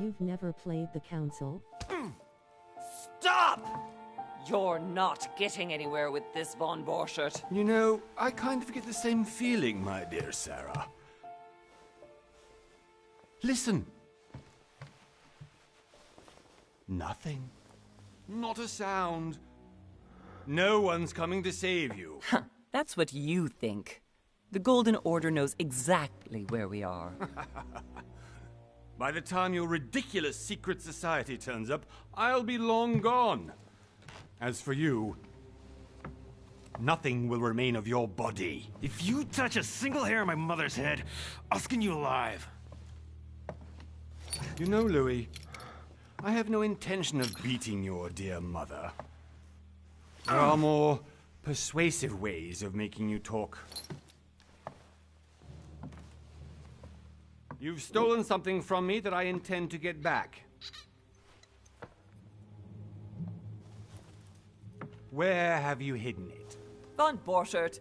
You've never played the Counsel? Stop! You're not getting anywhere with this, Von Borchert. You know, I kind of get the same feeling, my dear Sarah. Listen. Nothing. Not a sound. No one's coming to save you. That's what you think. The Golden Order knows exactly where we are. By the time your ridiculous secret society turns up, I'll be long gone. As for you, nothing will remain of your body. If you touch a single hair on my mother's head, I'll skin you alive. You know, Louis, I have no intention of beating your dear mother. There are more persuasive ways of making you talk. You've stolen something from me that I intend to get back. Where have you hidden it? Von Borchert,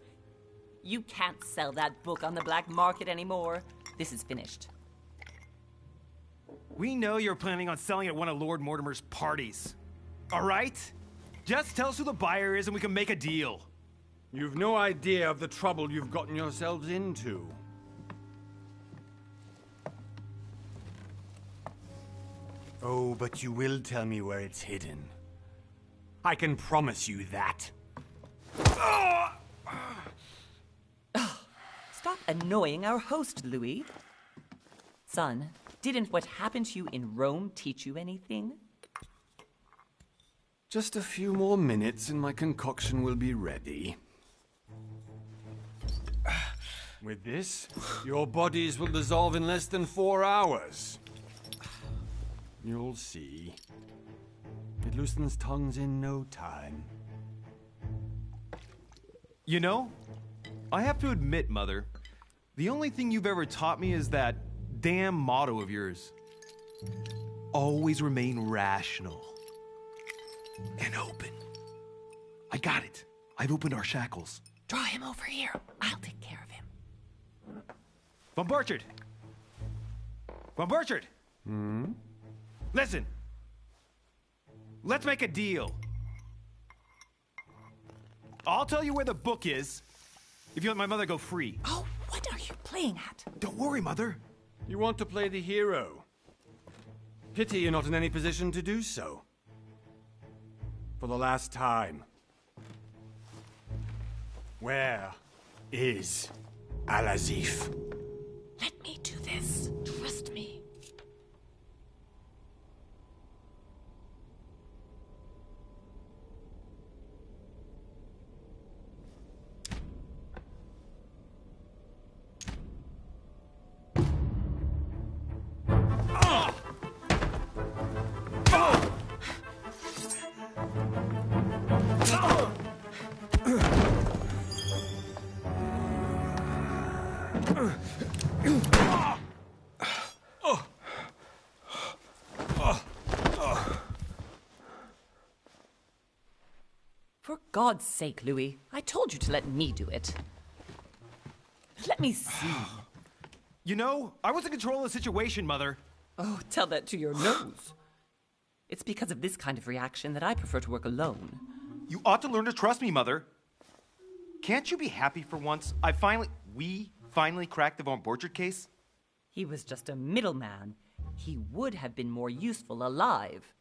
you can't sell that book on the black market anymore. This is finished. We know you're planning on selling at one of Lord Mortimer's parties. All right? Just tell us who the buyer is and we can make a deal. You've no idea of the trouble you've gotten yourselves into. Oh, but you will tell me where it's hidden. I can promise you that. Stop annoying our host, Louis. Son, didn't what happened to you in Rome teach you anything? Just a few more minutes and my concoction will be ready. With this, your bodies will dissolve in less than 4 hours. You'll see. It loosens tongues in no time. You know, I have to admit, Mother, the only thing you've ever taught me is that damn motto of yours. Always remain rational. And open. I got it. I've opened our shackles. Draw him over here. I'll take care of him. Von Borchert! Von Borchert! Listen. Let's make a deal. I'll tell you where the book is if you let my mother go free. Oh, what are you playing at? Don't worry, Mother. You want to play the hero. Pity you're not in any position to do so. For the last time. Where is Al-Azif? Let me do this. Trust me. For God's sake, Louis, I told you to let me do it. Let me see. You know, I was in control of the situation, Mother. Oh, tell that to your nose. It's because of this kind of reaction that I prefer to work alone. You ought to learn to trust me, Mother. Can't you be happy for once? We finally cracked the Von Borchert case? He was just a middleman. He would have been more useful alive.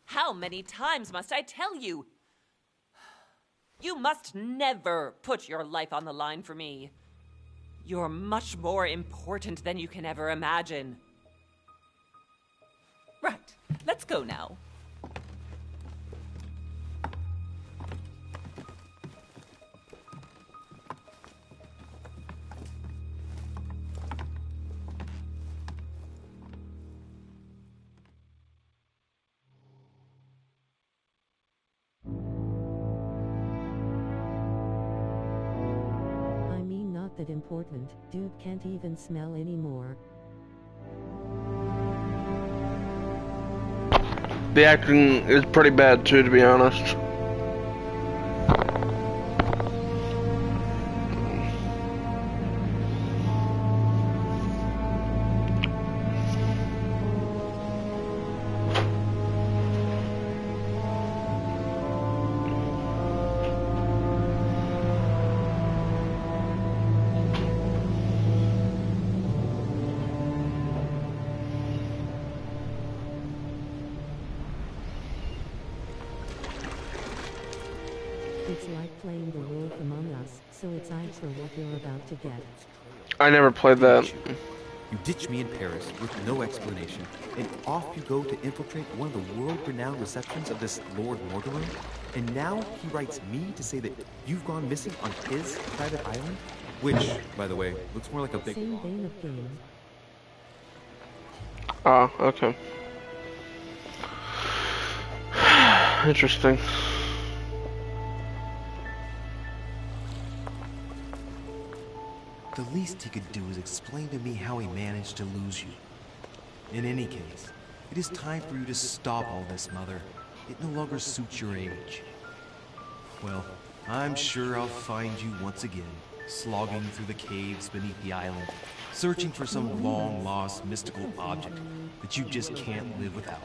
How many times must I tell you? You must never put your life on the line for me. You're much more important than you can ever imagine. Right, let's go now. That important. Dude can't even smell anymore. The acting is pretty bad too, to be honest. playing The Wolf Among Us, so it's eyes for what you're about to get. I never played that. You ditch me in Paris with no explanation, and off you go to infiltrate one of the world-renowned receptions of this Lord Mortimer? And now he writes me to say that you've gone missing on his private island? Which, by the way, looks more like a big... Same vein of game. Ah, okay. Interesting. The least he could do is explain to me how he managed to lose you. In any case, it is time for you to stop all this, Mother. It no longer suits your age. Well, I'm sure I'll find you once again, slogging through the caves beneath the island, searching for some long-lost mystical object that you just can't live without.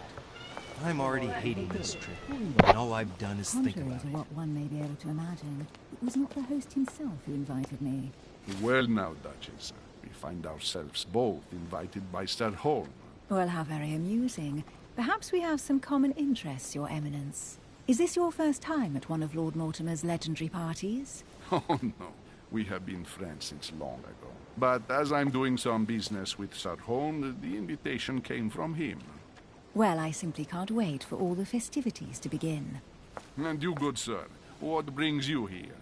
I'm already hating this trip, and all I've done is think Contrary about to it. what one may be able to imagine, it was not the host himself who invited me. Well now, Duchess, we find ourselves both invited by Sir Holm. Well, how very amusing. Perhaps we have some common interests, Your Eminence. Is this your first time at one of Lord Mortimer's legendary parties? Oh no, we have been friends since long ago. But as I'm doing some business with Sir Holm, the invitation came from him. Well, I simply can't wait for all the festivities to begin. And you, good sir, what brings you here?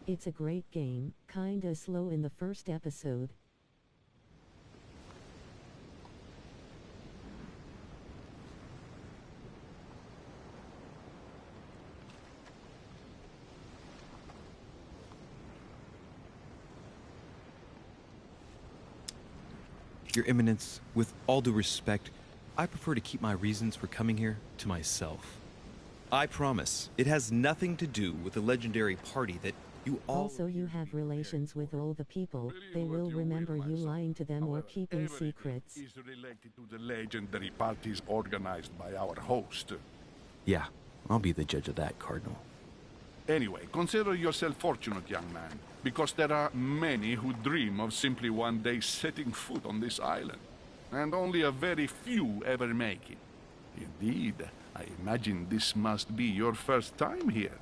It's a great game, kinda slow in the first episode. Your Eminence, with all due respect, I prefer to keep my reasons for coming here to myself. I promise, it has nothing to do with the legendary party that you all... Also, you have relations with all the people. They will remember you lying to them or keeping secrets. Is related to the legendary parties organized by our host. Yeah, I'll be the judge of that, Cardinal. Anyway, consider yourself fortunate, young man, because there are many who dream of simply one day setting foot on this island, and only a very few ever make it. Indeed, I imagine this must be your first time here.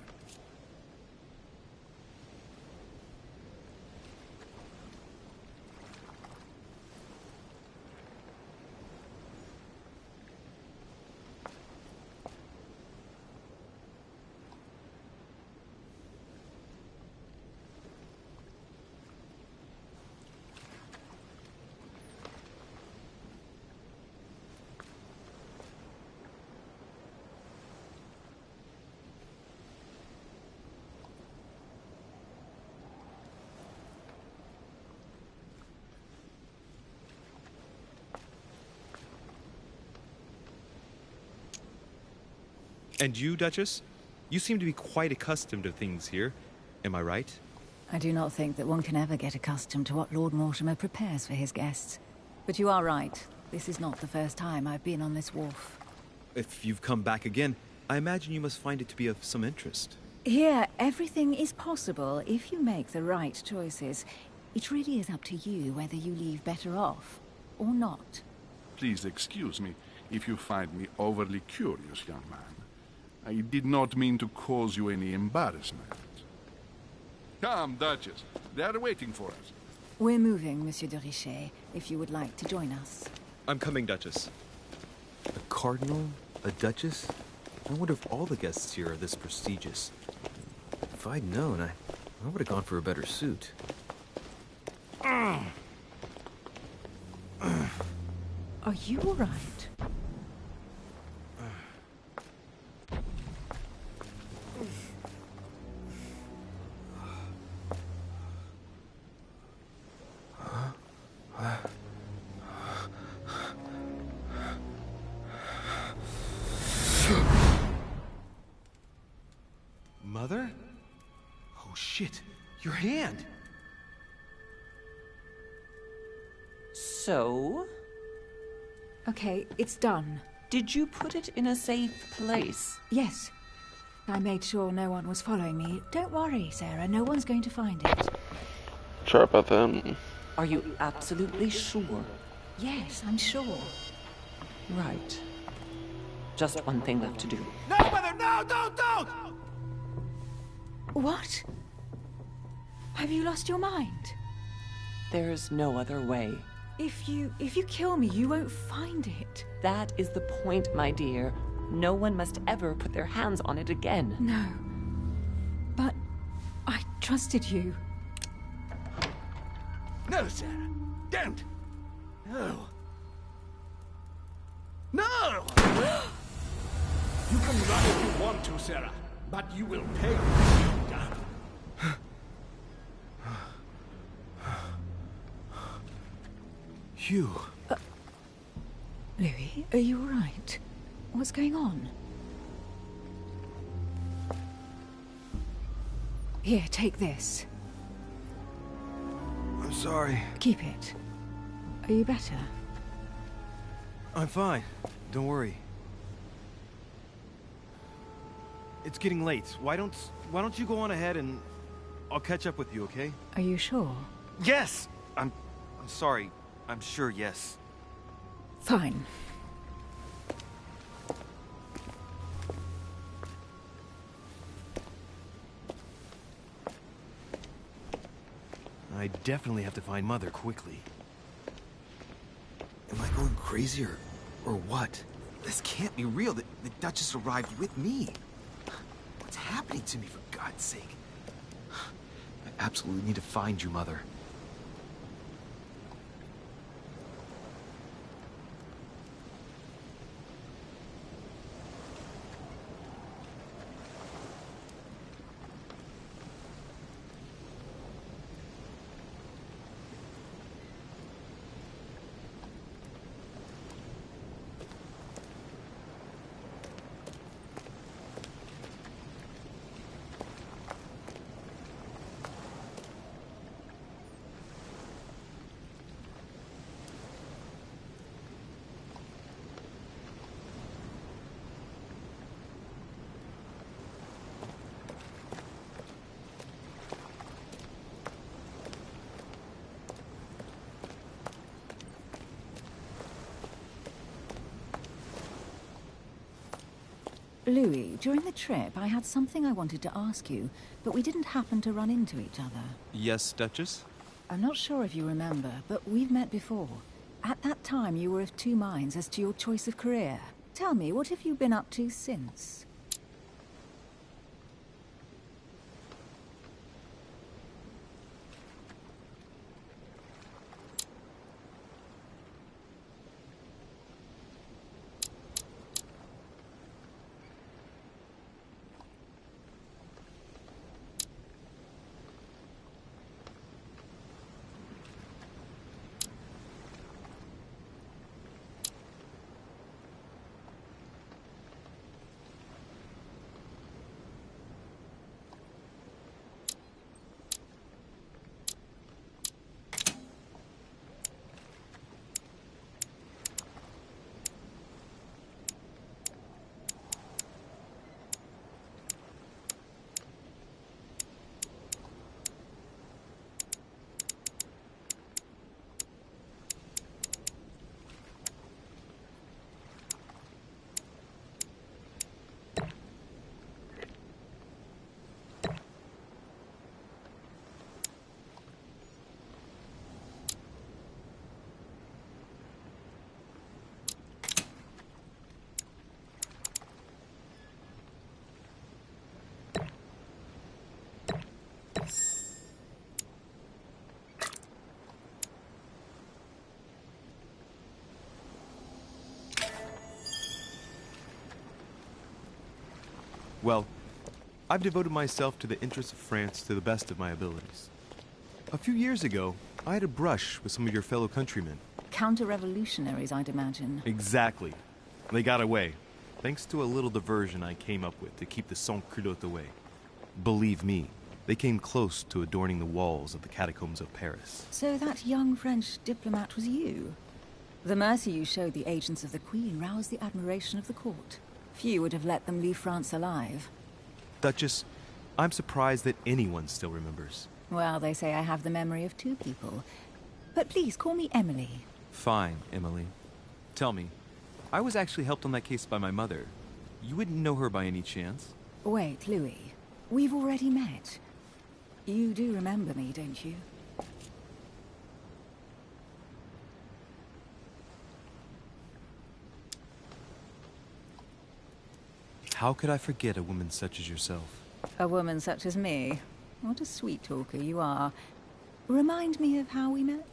And you, Duchess? You seem to be quite accustomed to things here. Am I right? I do not think that one can ever get accustomed to what Lord Mortimer prepares for his guests. But you are right. This is not the first time I've been on this wharf. If you've come back again, I imagine you must find it to be of some interest. Here, everything is possible if you make the right choices. It really is up to you whether you leave better off or not. Please excuse me if you find me overly curious, young man. I did not mean to cause you any embarrassment. Come, Duchess. They are waiting for us. We're moving, Monsieur de Richet, if you would like to join us. I'm coming, Duchess. A cardinal? A duchess? I wonder if all the guests here are this prestigious. If I'd known, I would have gone for a better suit. Are you all right? Mother? Oh shit, your hand! So? Okay, it's done. Did you put it in a safe place? Yes. I made sure no one was following me. Don't worry, Sarah. No one's going to find it. Sorry about that. Are you absolutely sure? Yes, I'm sure. Right. Just one thing left to do. No, Mother! No! Don't! What? Have you lost your mind? There's no other way. If you kill me, you won't find it. That is the point, my dear. No one must ever put their hands on it again. No. But I trusted you. No, Sarah. Don't. No. No! You can run if you want to, Sarah, but you will pay what you've done. Hugh. Louis, are you all right? What's going on? Here, take this. I'm sorry. Keep it. Are you better? I'm fine. Don't worry. It's getting late. Why don't you go on ahead and I'll catch up with you, okay? Are you sure? Yes! I'm sorry. I'm sure, yes. Fine. I definitely have to find Mother quickly. Am I going crazy or what? This can't be real. The Duchess arrived with me. What's happening to me, for God's sake? I absolutely need to find you, Mother. Louis, during the trip, I had something I wanted to ask you, but we didn't happen to run into each other. Yes, Duchess? I'm not sure if you remember, but we've met before. At that time, you were of two minds as to your choice of career. Tell me, what have you been up to since? Well, I've devoted myself to the interests of France to the best of my abilities. A few years ago, I had a brush with some of your fellow countrymen. Counter-revolutionaries, I'd imagine. Exactly. They got away, thanks to a little diversion I came up with to keep the sans-culottes away. Believe me, they came close to adorning the walls of the catacombs of Paris. So that young French diplomat was you? The mercy you showed the agents of the Queen roused the admiration of the court. Few would have let them leave France alive. Duchess, I'm surprised that anyone still remembers. Well, they say I have the memory of two people. But please, call me Emily. Fine, Emily. Tell me, I was actually helped on that case by my mother. You wouldn't know her by any chance? Wait, Louis. We've already met. You do remember me, don't you? How could I forget a woman such as yourself? A woman such as me? What a sweet talker you are. Remind me of how we met?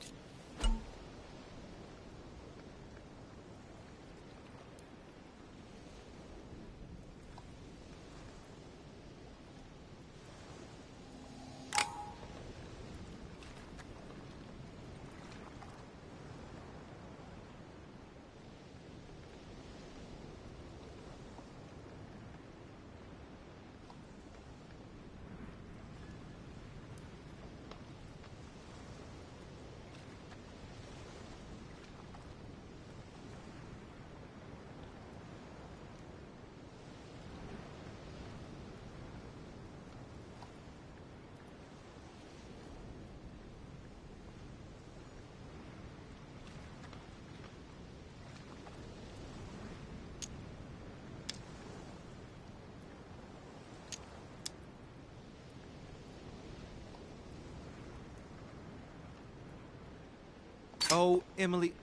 Oh, Emily,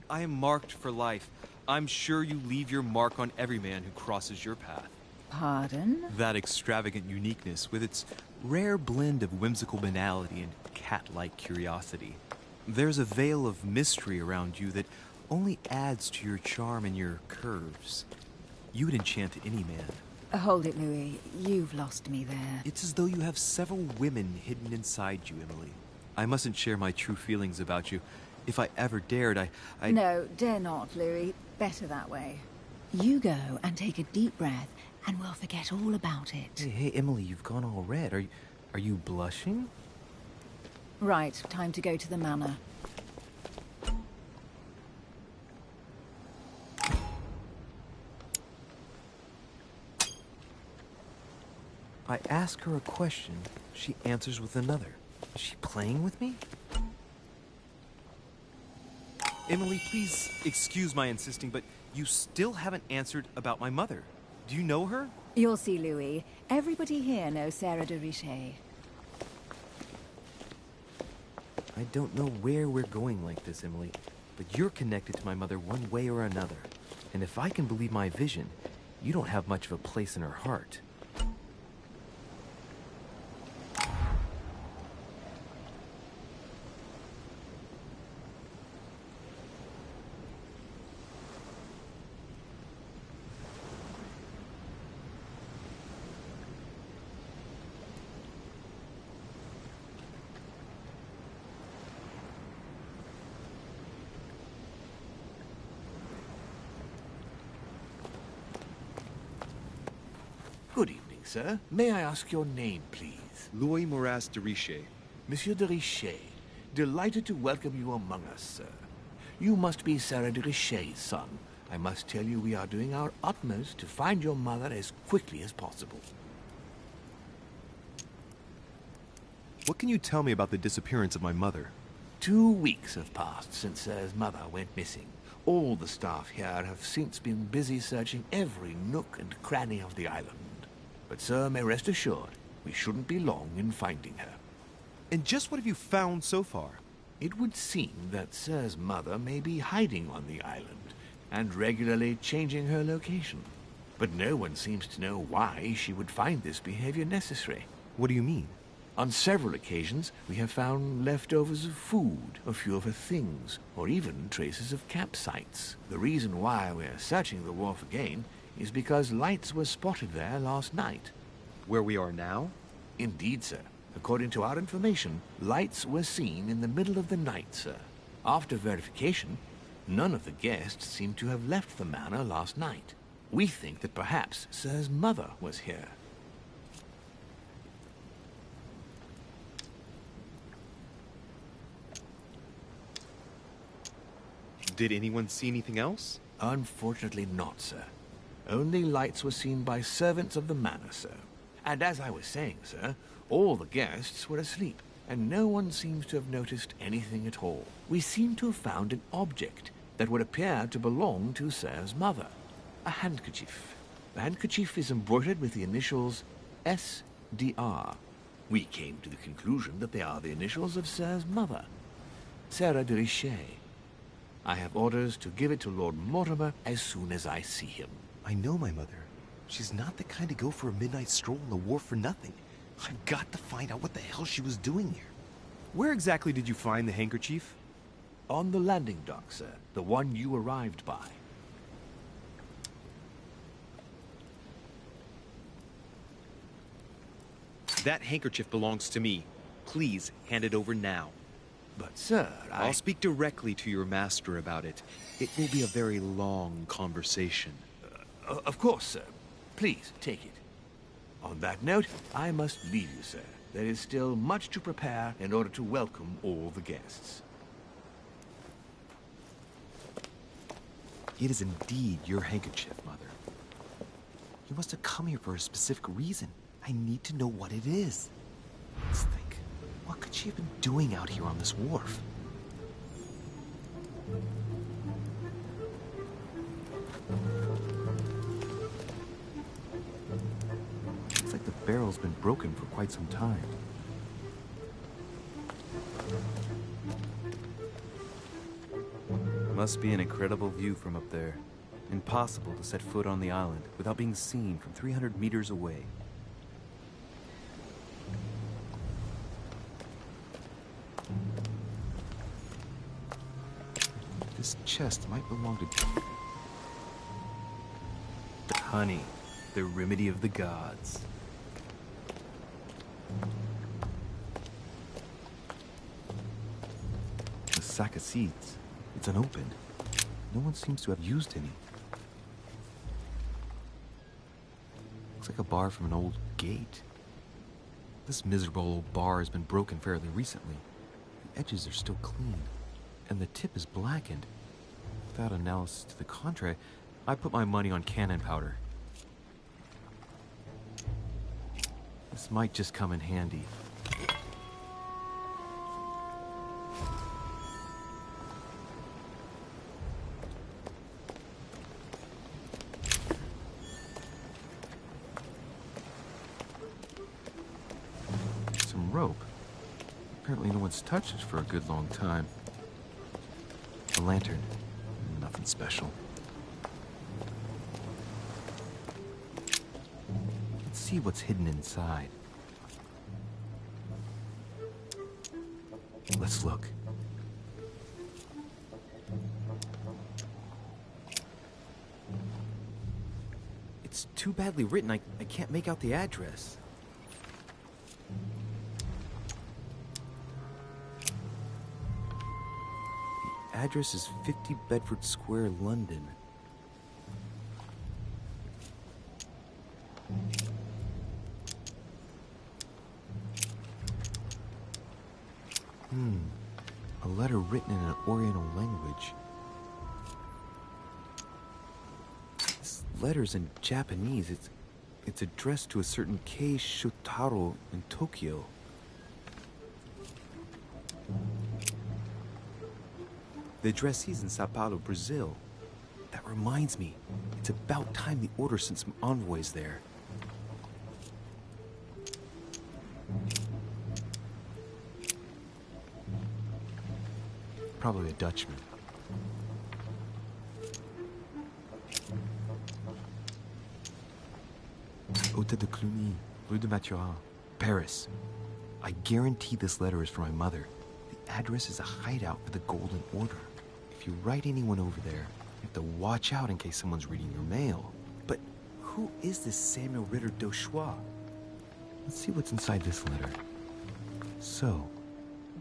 I am marked for life. I'm sure you leave your mark on every man who crosses your path. Pardon? That extravagant uniqueness, with its rare blend of whimsical banality and cat-like curiosity. There's a veil of mystery around you that only adds to your charm and your curves. You would enchant any man. Hold it, Louis. You've lost me there. It's as though you have several women hidden inside you, Emily. I mustn't share my true feelings about you. If I ever dared, I... No, dare not, Louis. Better that way. You go and take a deep breath, and we'll forget all about it. Hey, Emily, you've gone all red. Are you blushing? Right, time to go to the manor. I ask her a question, she answers with another. Is she playing with me? Emily, please excuse my insisting, but you still haven't answered about my mother. Do you know her? You'll see, Louis. Everybody here knows Sarah de Richet. I don't know where we're going like this, Emily, but you're connected to my mother one way or another. And if I can believe my vision, you don't have much of a place in her heart. Good evening, sir. May I ask your name, please? Louis Moras de Richet. Monsieur de Richet, delighted to welcome you among us, sir. You must be Sarah de Richet's son. I must tell you we are doing our utmost to find your mother as quickly as possible. What can you tell me about the disappearance of my mother? 2 weeks have passed since Sir's mother went missing. All the staff here have since been busy searching every nook and cranny of the island. But Sir may rest assured, we shouldn't be long in finding her. And just what have you found so far? It would seem that Sir's mother may be hiding on the island, and regularly changing her location. But no one seems to know why she would find this behavior necessary. What do you mean? On several occasions, we have found leftovers of food, a few of her things, or even traces of campsites. The reason why we're searching the wharf again is because lights were spotted there last night. Where we are now? Indeed, sir. According to our information, lights were seen in the middle of the night, sir. After verification, none of the guests seem to have left the manor last night. We think that perhaps Sir's mother was here. Did anyone see anything else? Unfortunately not, sir. Only lights were seen by servants of the manor, sir. And as I was saying, sir, all the guests were asleep, and no one seems to have noticed anything at all. We seem to have found an object that would appear to belong to Sir's mother. A handkerchief. The handkerchief is embroidered with the initials SDR. We came to the conclusion that they are the initials of Sir's mother, Sarah de Richet. I have orders to give it to Lord Mortimer as soon as I see him. I know my mother. She's not the kind to go for a midnight stroll on the wharf for nothing. I've got to find out what the hell she was doing here. Where exactly did you find the handkerchief? On the landing dock, sir. The one you arrived by. That handkerchief belongs to me. Please hand it over now. But, sir, I'll speak directly to your master about it. It will be a very long conversation. Of course, sir. Please, take it. On that note, I must leave you, sir. There is still much to prepare in order to welcome all the guests. It is indeed your handkerchief, Mother. You must have come here for a specific reason. I need to know what it is. Let's think. What could she have been doing out here on this wharf? Looks like the barrel's been broken for quite some time. Must be an incredible view from up there. Impossible to set foot on the island without being seen from 300 meters away. This chest might belong to... Honey, the remedy of the gods. A sack of seeds. It's unopened. No one seems to have used any. Looks like a bar from an old gate. This miserable old bar has been broken fairly recently. The edges are still clean, and the tip is blackened. Without analysis to the contrary, I put my money on cannon powder. This might just come in handy. Some rope. Apparently no one's touched it for a good long time. A lantern. Nothing special. Let's see what's hidden inside. Let's look. It's too badly written, I can't make out the address. The address is 50 Bedford Square, London. A letter written in an Oriental language. This letter's in Japanese. It's addressed to a certain Kei Shotaro in Tokyo. The addressee's in Sao Paulo, Brazil. That reminds me, it's about time the Order sent some envoys there. Probably a Dutchman. Hôtel de Cluny, Rue de Mathurin, Paris. I guarantee this letter is for my mother. The address is a hideout for the Golden Order. If you write anyone over there, you have to watch out in case someone's reading your mail. But who is this Samuel Ritter d'Auchois? Let's see what's inside this letter. So,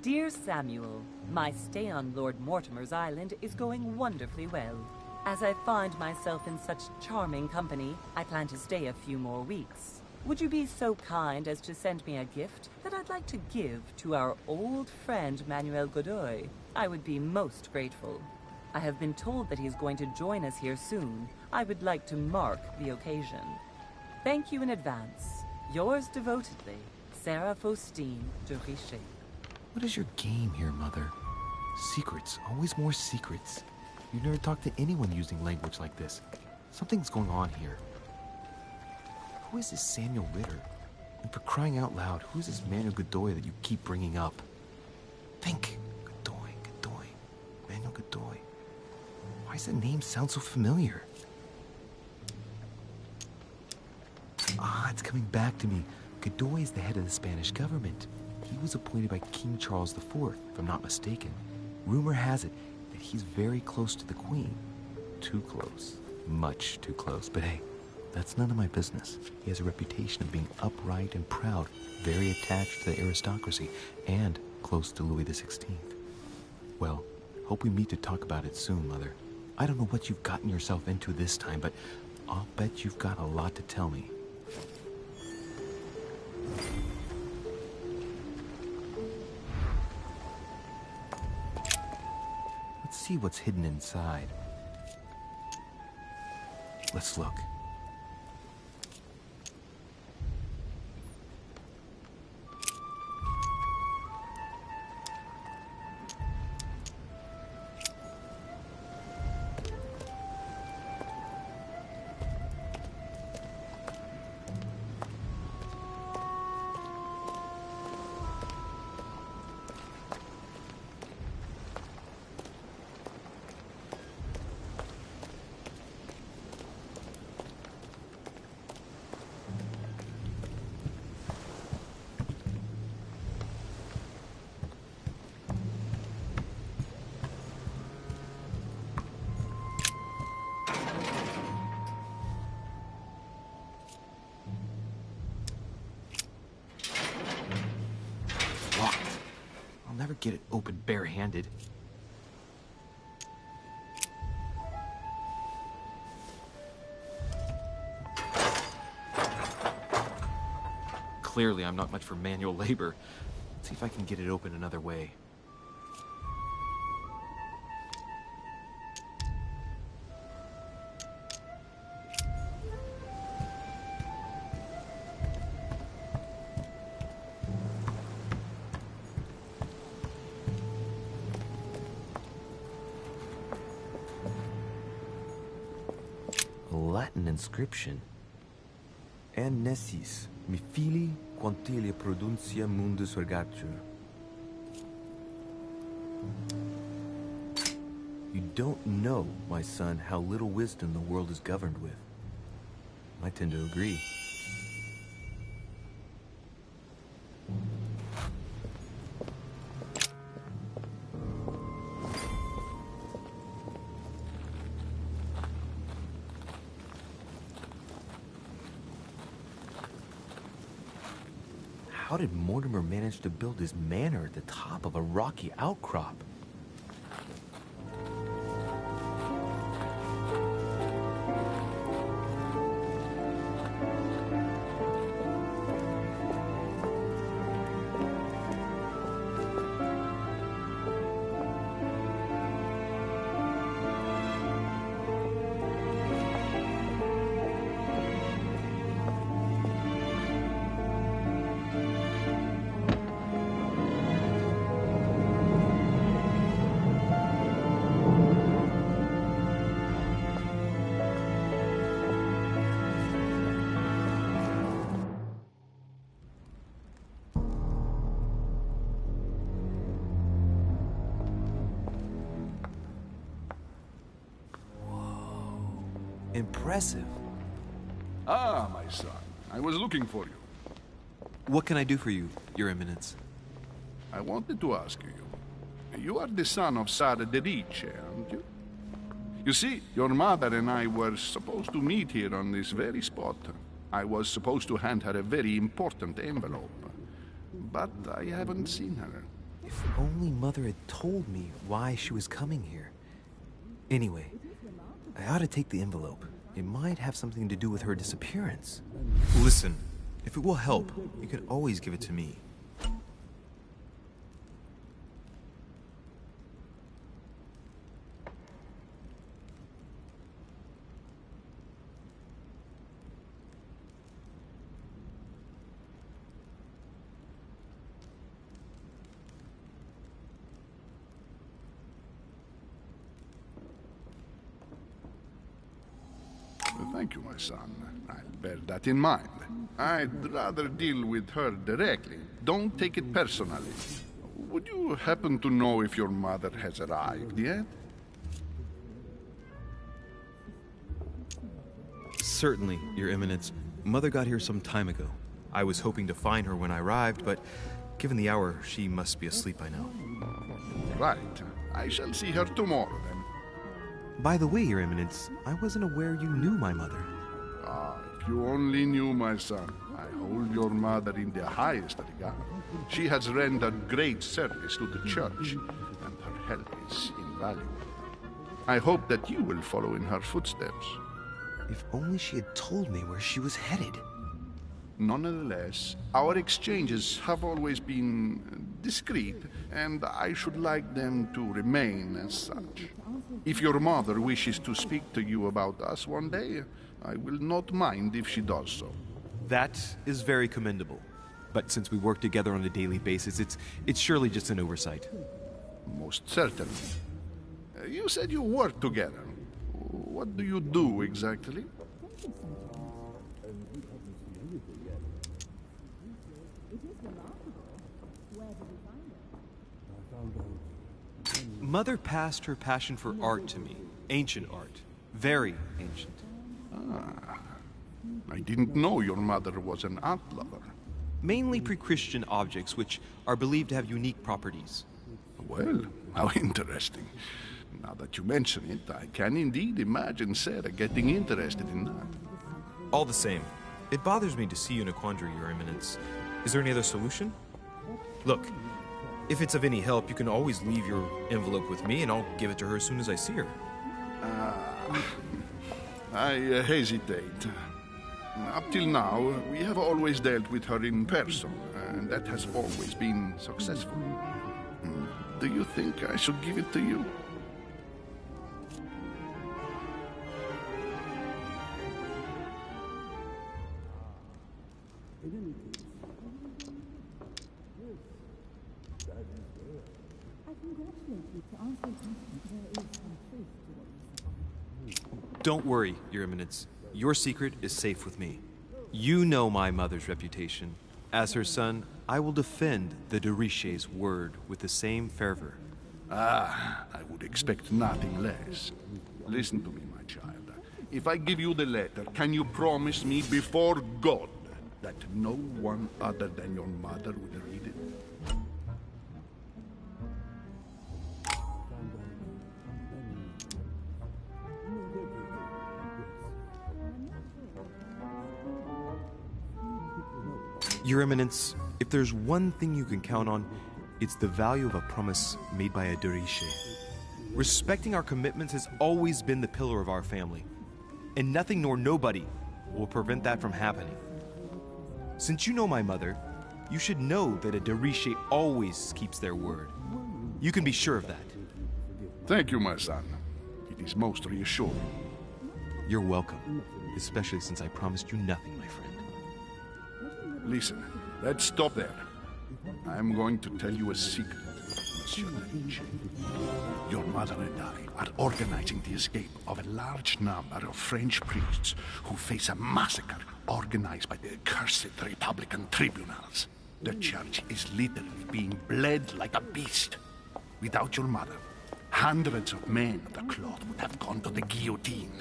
Dear Samuel, my stay on Lord Mortimer's island is going wonderfully well. As I find myself in such charming company, I plan to stay a few more weeks. Would you be so kind as to send me a gift that I'd like to give to our old friend Manuel Godoy? I would be most grateful. I have been told that he is going to join us here soon. I would like to mark the occasion. Thank you in advance. Yours devotedly, Sarah Faustine de Richer. What is your game here, Mother? Secrets. Always more secrets. You never talk to anyone using language like this. Something's going on here. Who is this Samuel Ritter? And for crying out loud, who is this Manuel Godoy that you keep bringing up? Think. Godoy. Manuel Godoy. Why does the name sound so familiar? Ah, it's coming back to me. Godoy is the head of the Spanish government. He was appointed by King Charles IV, if I'm not mistaken. Rumor has it that he's very close to the Queen. Too close. Much too close. But hey, that's none of my business. He has a reputation of being upright and proud, very attached to the aristocracy, and close to Louis XVI. Well, hope we meet to talk about it soon, Mother. I don't know what you've gotten yourself into this time, but I'll bet you've got a lot to tell me. Let's see what's hidden inside. Let's look. Never get it open barehanded. Clearly, I'm not much for manual labor. Let's see if I can get it open another way. Latin inscription. En nessis, mi fili, quantilia produncia mundus ergatur. You don't know, my son, how little wisdom the world is governed with. I tend to agree. How did Mortimer manage to build his manor at the top of a rocky outcrop? Impressive. Ah, my son. I was looking for you. What can I do for you, Your Eminence? I wanted to ask you. You are the son of Sara de Riche, aren't you? You see, your mother and I were supposed to meet here on this very spot. I was supposed to hand her a very important envelope. But I haven't seen her. If only Mother had told me why she was coming here. Anyway, I ought to take the envelope. It might have something to do with her disappearance. Listen, if it will help, you can always give it to me. Thank you, my son. I'll bear that in mind. I'd rather deal with her directly. Don't take it personally. Would you happen to know if your mother has arrived yet? Certainly, Your Eminence. Mother got here some time ago. I was hoping to find her when I arrived, but given the hour, she must be asleep by now. Right. I shall see her tomorrow, then. By the way, Your Eminence, I wasn't aware you knew my mother. Ah, if you only knew, my son. I hold your mother in the highest regard. She has rendered great service to the church, and her help is invaluable. I hope that you will follow in her footsteps. If only she had told me where she was headed. Nonetheless, our exchanges have always been discreet, and I should like them to remain as such. If your mother wishes to speak to you about us one day, I will not mind if she does so. That is very commendable. But since we work together on a daily basis, it's surely just an oversight. Most certainly. You said you work together. What do you do exactly? Mother passed her passion for art to me. Ancient art. Very ancient. Ah. I didn't know your mother was an art lover. Mainly pre-Christian objects, which are believed to have unique properties. Well, how interesting. Now that you mention it, I can indeed imagine Sarah getting interested in that. All the same, it bothers me to see you in a quandary, Your Eminence. Is there any other solution? Look, if it's of any help, you can always leave your envelope with me, and I'll give it to her as soon as I see her. I hesitate. Up till now, we have always dealt with her in person, and that has always been successful. Do you think I should give it to you? Don't worry, Your Eminence. Your secret is safe with me. You know my mother's reputation. As her son, I will defend the de Richet's word with the same fervor. Ah, I would expect nothing less. Listen to me, my child. If I give you the letter, can you promise me before God that no one other than your mother will read it? Your Eminence, if there's one thing you can count on, it's the value of a promise made by a de Richet. Respecting our commitments has always been the pillar of our family, and nothing nor nobody will prevent that from happening. Since you know my mother, you should know that a de Richet always keeps their word. You can be sure of that. Thank you, my son. It is most reassuring. You're welcome, especially since I promised you nothing, my friend. Listen, let's stop there. I'm going to tell you a secret, Monsieur Lynch. Your mother and I are organizing the escape of a large number of French priests who face a massacre organized by the accursed Republican tribunals. The church is literally being bled like a beast. Without your mother, hundreds of men of the cloth would have gone to the guillotine.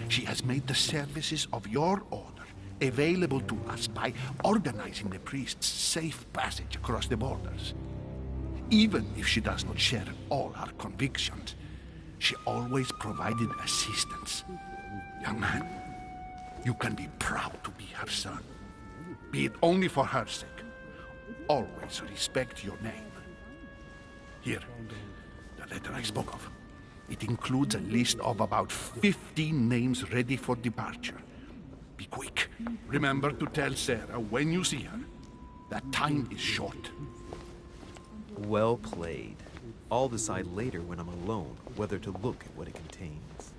She has made the services of your order available to us by organizing the priests' safe passage across the borders. Even if she does not share all our convictions, she always provided assistance. Young man, you can be proud to be her son. Be it only for her sake. Always respect your name. Here, the letter I spoke of. It includes a list of about 15 names ready for departure. Be quick. Remember to tell Sarah when you see her that time is short. Well played. I'll decide later when I'm alone whether to look at what it contains.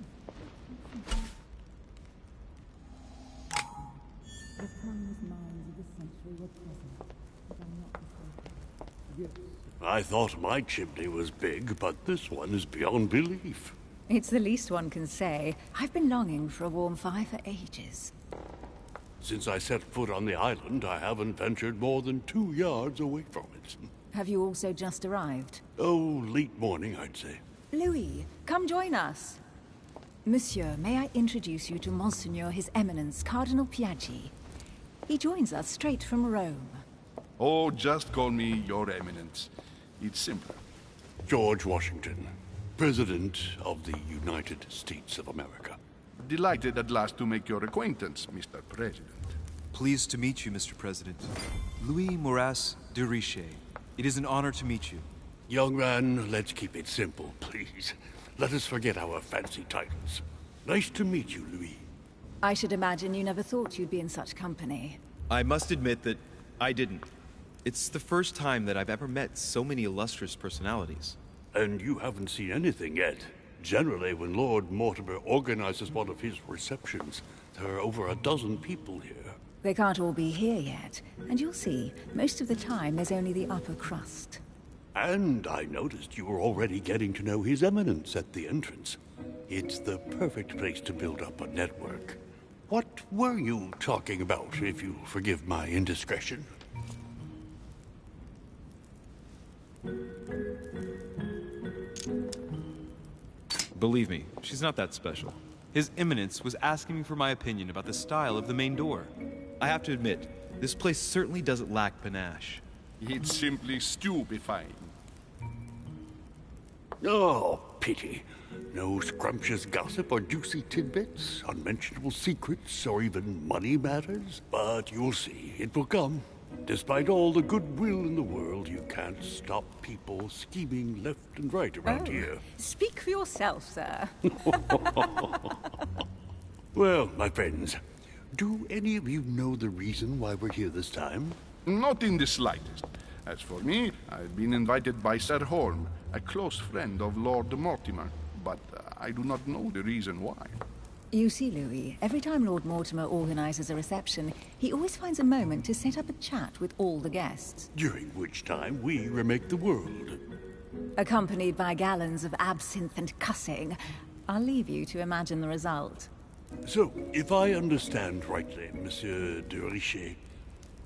I thought my chimney was big, but this one is beyond belief. It's the least one can say. I've been longing for a warm fire for ages. Since I set foot on the island, I haven't ventured more than 2 yards away from it. Have you also just arrived? Oh, late morning, I'd say. Louis, come join us. Monsieur, may I introduce you to Monseigneur His Eminence, Cardinal Piaggi. He joins us straight from Rome. Oh, just call me Your Eminence. It's simpler. George Washington, President of the United States of America. Delighted at last to make your acquaintance, Mr. President. Pleased to meet you, Mr. President. Louis Moras de Richet. It is an honor to meet you. Young man, let's keep it simple, please. Let us forget our fancy titles. Nice to meet you, Louis. I should imagine you never thought you'd be in such company. I must admit that I didn't. It's the first time that I've ever met so many illustrious personalities. And you haven't seen anything yet. Generally, when Lord Mortimer organizes one of his receptions, there are over a dozen people here. They can't all be here yet, and you'll see, most of the time there's only the upper crust. And I noticed you were already getting to know His Eminence at the entrance. It's the perfect place to build up a network. What were you talking about, if you'll forgive my indiscretion? Believe me, she's not that special. His Eminence was asking me for my opinion about the style of the main door. I have to admit, this place certainly doesn't lack panache. It's simply stupefying. Oh, pity. No scrumptious gossip or juicy tidbits, unmentionable secrets, or even money matters. But you'll see, it will come. Despite all the goodwill in the world, you can't stop people scheming left and right around here. Speak for yourself, sir. Well, my friends, do any of you know the reason why we're here this time? Not in the slightest. As for me, I've been invited by Sir Holm, a close friend of Lord Mortimer, but I do not know the reason why. You see, Louis, every time Lord Mortimer organizes a reception, he always finds a moment to set up a chat with all the guests. During which time we remake the world. Accompanied by gallons of absinthe and cussing. I'll leave you to imagine the result. So, if I understand rightly, Monsieur de Richet,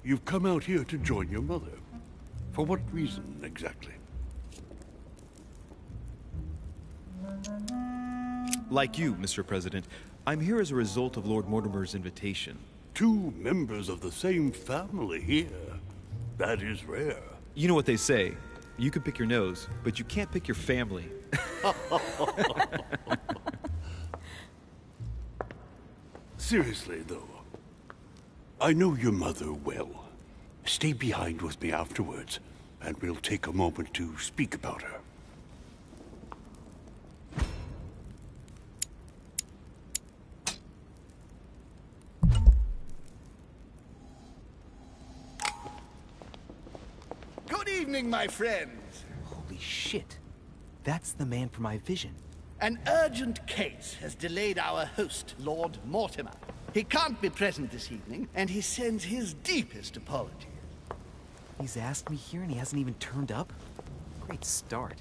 you've come out here to join your mother. For what reason, exactly? Like you, Mr. President, I'm here as a result of Lord Mortimer's invitation. 2 members of the same family here. That is rare. You know what they say. You can pick your nose, but you can't pick your family. Seriously, though, I know your mother well. Stay behind with me afterwards, and we'll take a moment to speak about her. Good evening, my friends. Holy shit. That's the man for my vision. An urgent case has delayed our host, Lord Mortimer. He can't be present this evening, and he sends his deepest apologies. He's asked me here and he hasn't even turned up? Great start.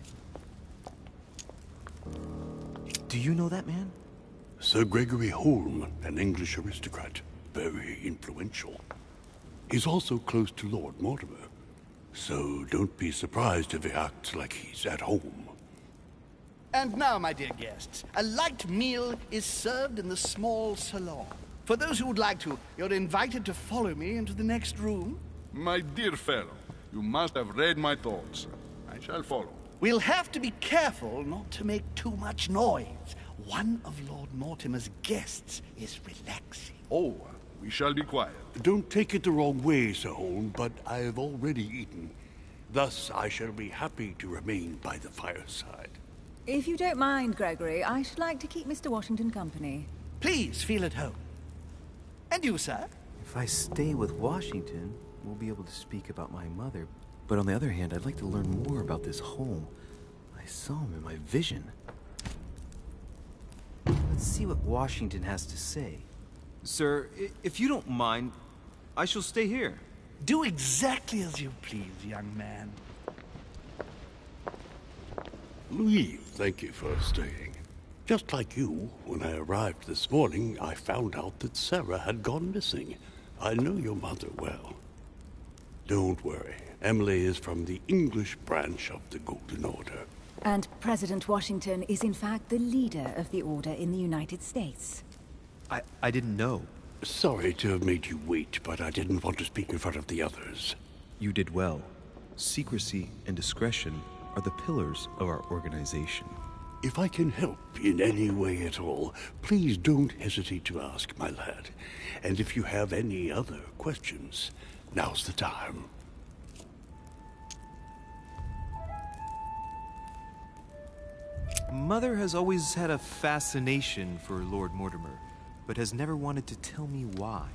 Do you know that man? Sir Gregory Holm, an English aristocrat. Very influential. He's also close to Lord Mortimer. So don't be surprised if he acts like he's at home. And now, my dear guests, a light meal is served in the small salon. For those who would like to, you're invited to follow me into the next room. My dear fellow, you must have read my thoughts. I shall follow. We'll have to be careful not to make too much noise. One of Lord Mortimer's guests is relaxing. Oh, we shall be quiet. Don't take it the wrong way, Sir Holm, but I have already eaten. Thus, I shall be happy to remain by the fireside. If you don't mind, Gregory, I should like to keep Mr. Washington company. Please feel at home. And you, sir? If I stay with Washington, we'll be able to speak about my mother. But on the other hand, I'd like to learn more about this home. I saw him in my vision. Let's see what Washington has to say. Sir, if you don't mind, I shall stay here. Do exactly as you please, young man. Louis, thank you for staying. Just like you, when I arrived this morning, I found out that Sarah had gone missing. I know your mother well. Don't worry. Emily is from the English branch of the Golden Order. And President Washington is in fact the leader of the Order in the United States. I didn't know. Sorry to have made you wait, but I didn't want to speak in front of the others. You did well. Secrecy and discretion are the pillars of our organization. If I can help in any way at all, please don't hesitate to ask, my lad. And if you have any other questions, now's the time. Mother has always had a fascination for Lord Mortimer, but has never wanted to tell me why.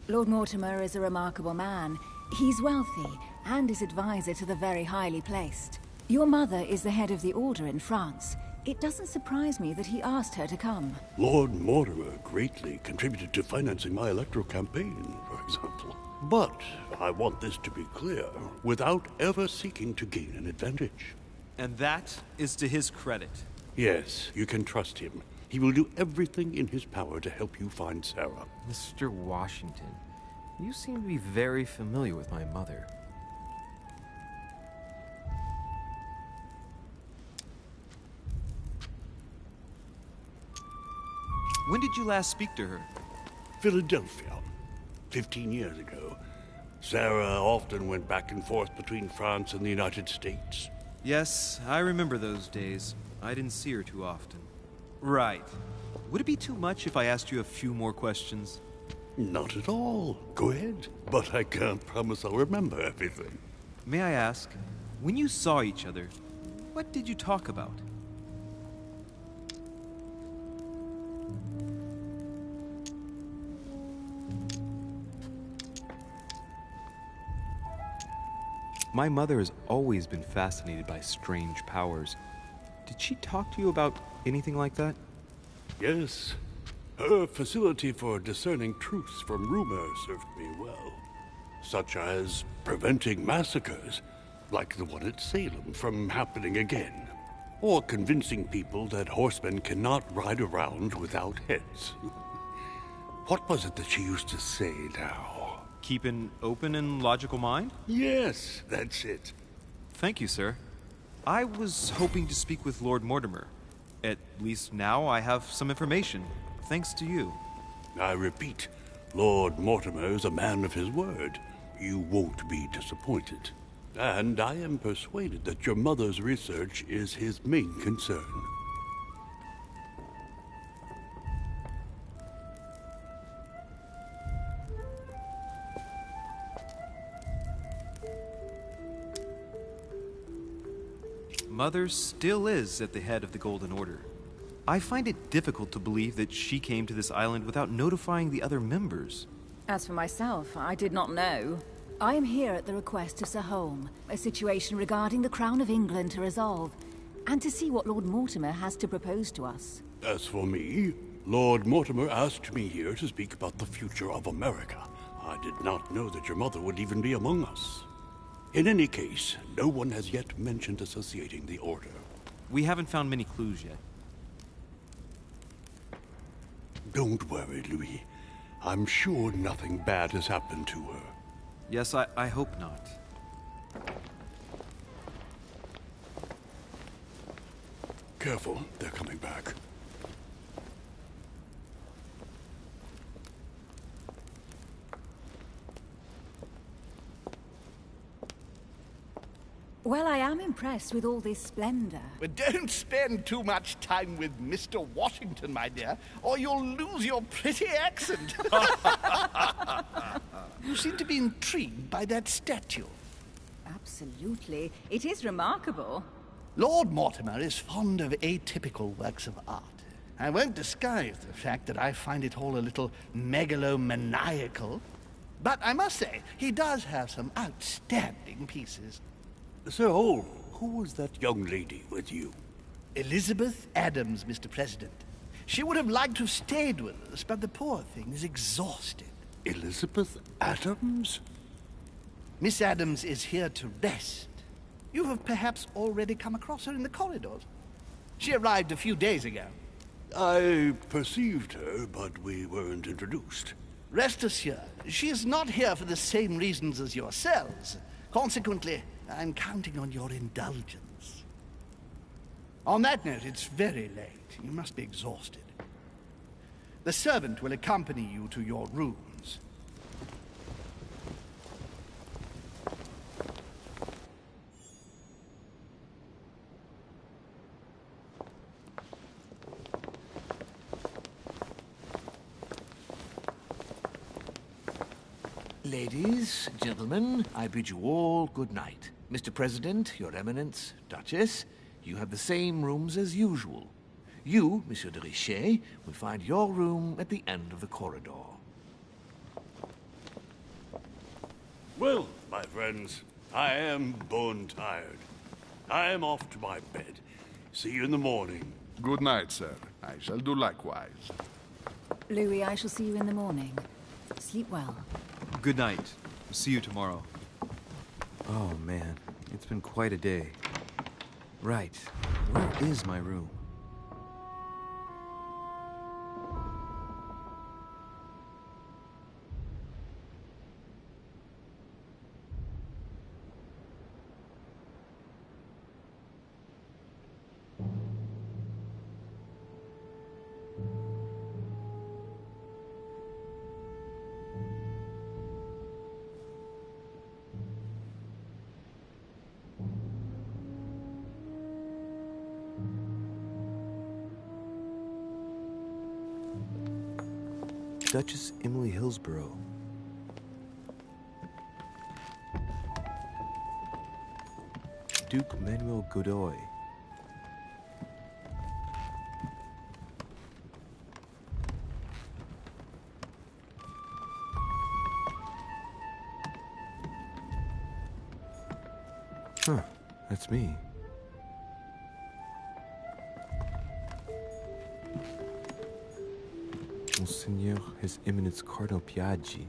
Lord Mortimer is a remarkable man. He's wealthy, and is advisor to the very highly placed. Your mother is the head of the Order in France. It doesn't surprise me that he asked her to come. Lord Mortimer greatly contributed to financing my electoral campaign, for example. But I want this to be clear, without ever seeking to gain an advantage. And that is to his credit. Yes, you can trust him. He will do everything in his power to help you find Sarah. Mr. Washington, you seem to be very familiar with my mother. When did you last speak to her? Philadelphia, 15 years ago. Sarah often went back and forth between France and the United States. Yes, I remember those days. I didn't see her too often. Right. Would it be too much if I asked you a few more questions? Not at all. Go ahead. But I can't promise I'll remember everything. May I ask, when you saw each other, what did you talk about? My mother has always been fascinated by strange powers. Did she talk to you about anything like that? Yes. Her facility for discerning truths from rumor served me well. Such as preventing massacres, like the one at Salem, from happening again. Or convincing people that horsemen cannot ride around without heads. What was it that she used to say now? Keep an open and logical mind? Yes, that's it. Thank you, sir. I was hoping to speak with Lord Mortimer. At least now I have some information, thanks to you. I repeat, Lord Mortimer is a man of his word. You won't be disappointed. And I am persuaded that your mother's research is his main concern. Mother still is at the head of the Golden Order. I find it difficult to believe that she came to this island without notifying the other members. As for myself, I did not know. I am here at the request of Sir Holm, a situation regarding the Crown of England to resolve, and to see what Lord Mortimer has to propose to us. As for me, Lord Mortimer asked me here to speak about the future of America. I did not know that your mother would even be among us. In any case, no one has yet mentioned associating the Order. We haven't found many clues yet. Don't worry, Louis. I'm sure nothing bad has happened to her. Yes, I hope not. Careful, they're coming back. Well, I am impressed with all this splendor. But don't spend too much time with Mr. Washington, my dear, or you'll lose your pretty accent. You seem to be intrigued by that statue. Absolutely. It is remarkable. Lord Mortimer is fond of atypical works of art. I won't disguise the fact that I find it all a little megalomaniacal. But I must say, he does have some outstanding pieces. Sir Holm, who was that young lady with you? Elizabeth Adams, Mr. President. She would have liked to have stayed with us, but the poor thing is exhausted. Elizabeth Adams? Miss Adams is here to rest. You have perhaps already come across her in the corridors. She arrived a few days ago. I perceived her, but we weren't introduced. Rest assured, she is not here for the same reasons as yourselves. Consequently, I'm counting on your indulgence. On that note, it's very late. You must be exhausted. The servant will accompany you to your rooms. Ladies, gentlemen, I bid you all good night. Mr. President, Your Eminence, Duchess, you have the same rooms as usual. You, Monsieur de Richet, will find your room at the end of the corridor. Well, my friends, I am bone tired. I am off to my bed. See you in the morning. Good night, sir. I shall do likewise. Louis, I shall see you in the morning. Sleep well. Good night. See you tomorrow. Oh, man. It's been quite a day. Right. Where is my room? Duchess Emily Hillsborough. Duke Manuel Godoy. Huh, that's me. Monseigneur His Eminence Cardinal Piaggi.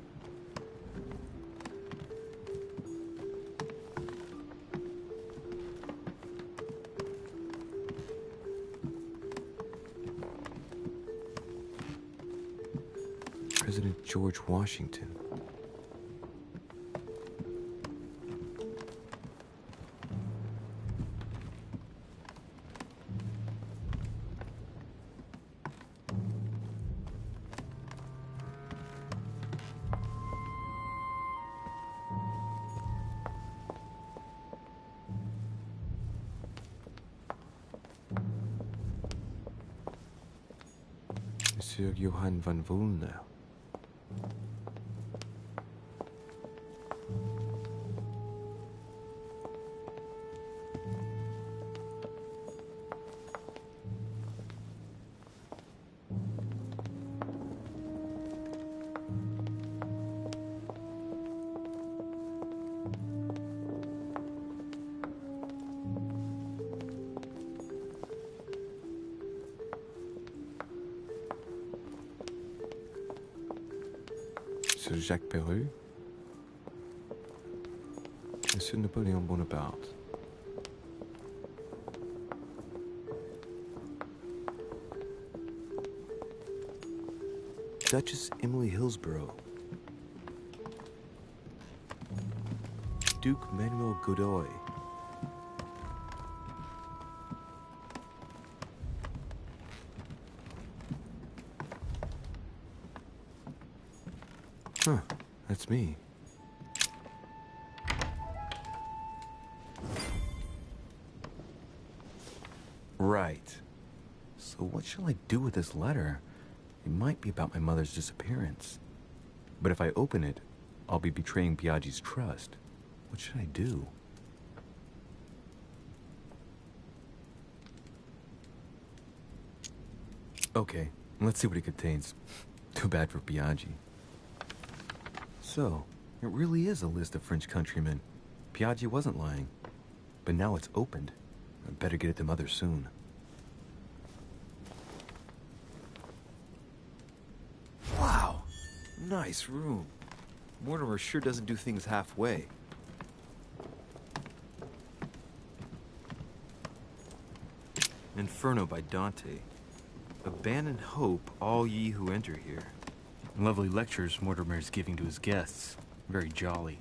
President George Washington. Monsieur Johann van Vulner. Monsieur Jacques Perru. Monsieur Napoléon Bonaparte. Duchess Emily Hillsborough. Duke Manuel Godoy. Huh, that's me. Right. So what shall I do with this letter? It might be about my mother's disappearance. But if I open it, I'll be betraying Piaggi's trust. What should I do? Okay, let's see what it contains. Too bad for Piaggi. So, it really is a list of French countrymen. Piaggi wasn't lying. But now it's opened. I better get it to Mother soon. Wow! Nice room. Mortimer sure doesn't do things halfway. Inferno by Dante. Abandon hope, all ye who enter here. Lovely lectures Mortimer is giving to his guests. Very jolly.